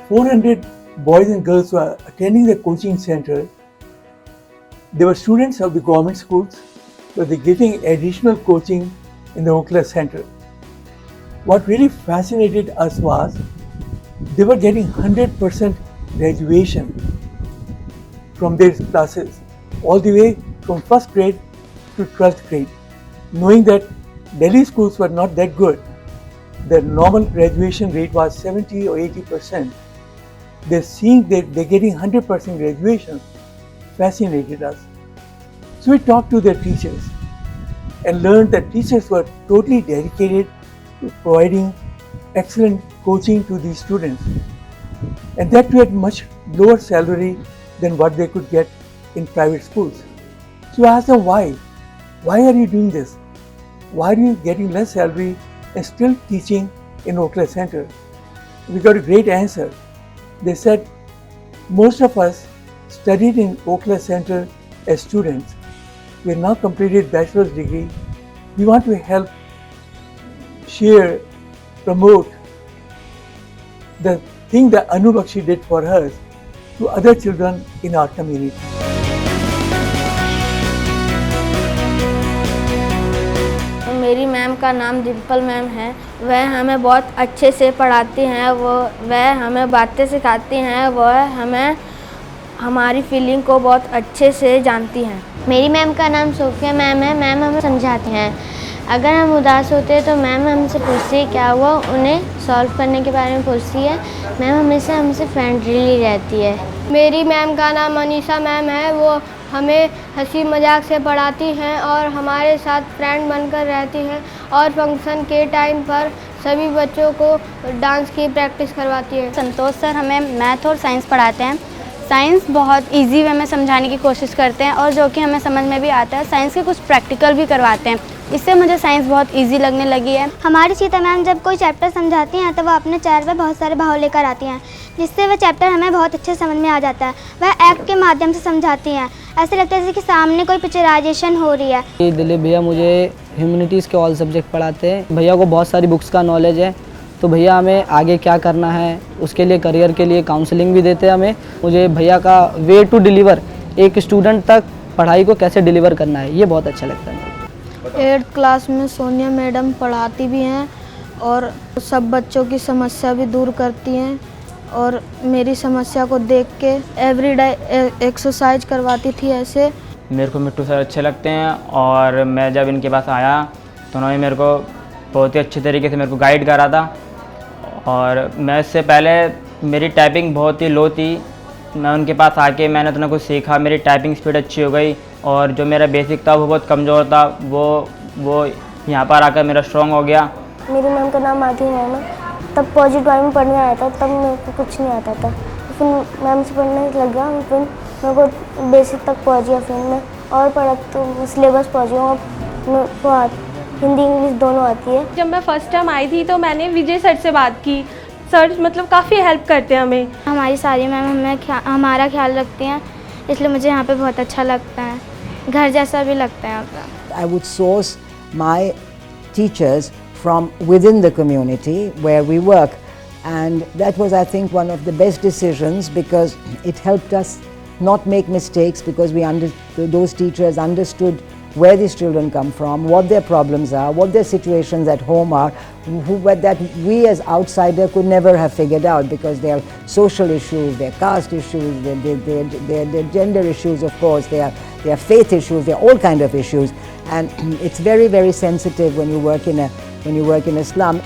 400 boys and girls were attending the coaching center. They were students of the government schools, but they're getting additional coaching in the Okhla center. What really fascinated us was they were getting 100% graduation from their classes, all the way from first grade to 12th grade, knowing that Delhi schools were not that good. The normal graduation rate was 70 or 80%. They're seeing that they're getting 100% graduation fascinated us. So we talked to their teachers and learned that teachers were totally dedicated to providing excellent coaching to these students, and that too at much lower salary than what they could get in private schools. So I asked them why. Why are you doing this? Why are you getting less salary and still teaching in Okhla Center? We got a great answer. They said, most of us studied in Okhla Center as students. We have now completed bachelor's degree. We want to help share, promote the thing that Anu Bakshi did for us to other children in our community. मेरी ma'am का नाम Dimple ma'am है। वह हमें बहुत अच्छे से पढ़ाती हैं। वह हमें बातें सिखाती हैं। वह हमें हमारी फीलिंग को बहुत अच्छे से जानती हैं। मेरी मैम का नाम सोफिया मैम है। मैम हमें समझाती हैं। अगर हम उदास होते हैं तो मैम हमसे पूछती है क्या हुआ, उन्हें सॉल्व करने के बारे में पूछती है। मैम हमेशा हमसे फ्रेंडली रहती है। मेरी मैम का नाम अनीसा मैम है। वो हमें हंसी मजाक से पढ़ाती हैं और हमारे साथ फ्रेंड बनकर रहती हैं और फंक्शन के टाइम पर सभी बच्चों को डांस की प्रैक्टिस करवाती है। संतोष सर हमें मैथ और साइंस पढ़ाते हैं। साइंस बहुत इजी वे में समझाने की कोशिश करते हैं और जो कि हमें समझ में भी आता है। साइंस के कुछ प्रैक्टिकल भी करवाते हैं। इससे मुझे साइंस बहुत इजी लगने लगी है। हमारी चीता मैम जब कोई चैप्टर समझाती हैं तो वह अपने चेहरे पर बहुत सारे भाव लेकर आती हैं, जिससे वह चैप्टर हमें बहुत अच्छे समझ में आ जाता है। वह एक्ट के माध्यम से समझाती हैं। ऐसे लगता है जैसे कि सामने कोई पिक्चराइजेशन हो रही है। दिलीप भैया मुझे ह्यूमैनिटीज़ के ऑल सब्जेक्ट पढ़ाते हैं। भैया को बहुत सारी बुक्स का नॉलेज है, तो भैया हमें आगे क्या करना है उसके लिए, करियर के लिए काउंसलिंग भी देते हैं हमें। मुझे भैया का वे टू डिलीवर, एक स्टूडेंट तक पढ़ाई को कैसे डिलीवर करना है, ये बहुत अच्छा लगता है। 8th क्लास में सोनिया मैडम पढ़ाती भी हैं और सब बच्चों की समस्या भी दूर करती हैं और मेरी समस्या को देख के एवरीडे एक्सरसाइज करवाती थी। ऐसे मेरे को मिट्टू सर अच्छे लगते हैं और मैं जब इनके पास आया तो उन्होंने मेरे को बहुत ही अच्छे तरीके से मेरे को गाइड करा था। और मैं इससे पहले मेरी टाइपिंग बहुत ही लो थी। मैं उनके पास आके मैंने तो ना कुछ सीखा, मेरी टाइपिंग स्पीड अच्छी हो गई और जो मेरा बेसिक था वो बहुत कमज़ोर था, वो यहाँ पर आकर मेरा स्ट्रॉन्ग हो गया। मेरी मैम का नाम माधवी मैम है। तब पॉजिटिव ड्राइंग में पढ़ने आया था, तब मेरे को कुछ नहीं आता था। फिर मैम से पढ़ने लग गया, फिर मेरे को बेसिक तक पहुँच गया। फिर मैं और पढ़ा तो सिलेबस पहुँच गया। मेरे को हिंदी इंग्लिश दोनों आती है। जब मैं फर्स्ट टाइम आई थी तो मैंने विजय सर से बात की। सर मतलब काफ़ी हेल्प करते हैं हमें। हमारी सारी मैम हमारा ख्याल रखती हैं, इसलिए मुझे यहाँ पे बहुत अच्छा लगता है। घर जैसा भी लगता है यहाँ पे। I would source my teachers from within the community where we work, and that was, I think, one of the best decisions because it helped us not make mistakes because those teachers understood where these children come from, what their problems are, what their situations at home are, that we as outsiders could never have figured out because there are social issues, there are caste issues, there are gender issues, of course, there are faith issues, there are all kind of issues, and it's very, very sensitive when you work in a slum.